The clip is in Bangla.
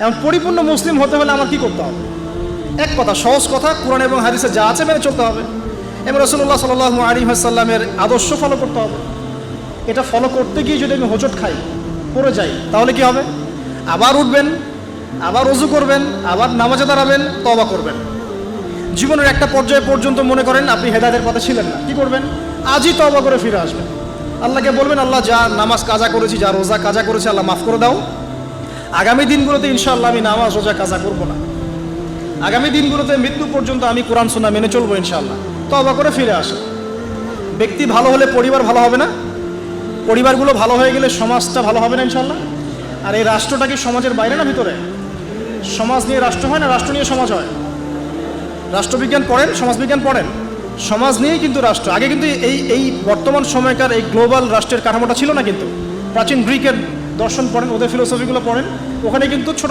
এখন পরিপূর্ণ মুসলিম হতে হলে আমার কি করতে হবে? এক কথা, সহজ কথা, কোরআন এবং হাদিসে যা আছে মেনে চলতে হবে এবং রাসূলুল্লাহ সাল্লাল্লাহু আলাইহি ওয়াসাল্লামের আদর্শ ফলো করতে হবে। এটা ফলো করতে গিয়ে যদি আমি হোঁচট খাই, পড়ে যাই, তাহলে কি হবে? আবার উঠবেন, আবার ওযু করবেন, আবার নামাজে দাঁড়াবেন, তওবা করবেন। জীবনের একটা পর্যায়ে পর্যন্ত মনে করেন আপনি হেদায়েতের পথে ছিলেন না, কি করবেন? আজই তওবা করে ফিরে আসবেন। আল্লাহকে বলবেন, আল্লাহ যা নামাজ কাজা করেছি, যা রোজা কাজা করেছি, আল্লাহ মাফ করে দাও। আগামী দিনগুলোতে ইনশাআল্লাহ আমি নামাজ রোজা কাজা করব না। আগামী দিনগুলোতে মৃত্যু পর্যন্ত আমি কোরআন সুন্নাহ মেনে চলবো ইনশাআল্লাহ। তওবা করে ফিরে আসেন। ব্যক্তি ভালো হলে পরিবার ভালো হবে না? পরিবারগুলো ভালো হয়ে গেলে সমাজটা ভালো হবে না ইনশাআল্লাহ? আর এই রাষ্ট্রটা কি সমাজের বাইরে না ভিতরে? সমাজ নিয়ে রাষ্ট্র হয় না, রাষ্ট্র নিয়ে সমাজ হয়? রাষ্ট্রবিজ্ঞান পড়েন, সমাজবিজ্ঞান পড়েন, সমাজ নিয়েই কিন্তু রাষ্ট্র। আগে কিন্তু এই বর্তমান সময়কার এই গ্লোবাল রাষ্ট্রের কাঠামোটা ছিল না। কিন্তু প্রাচীন গ্রিকের দর্শন পড়েন, ওদের ফিলোসফিগুলো পড়েন, ওখানে কিন্তু ছোট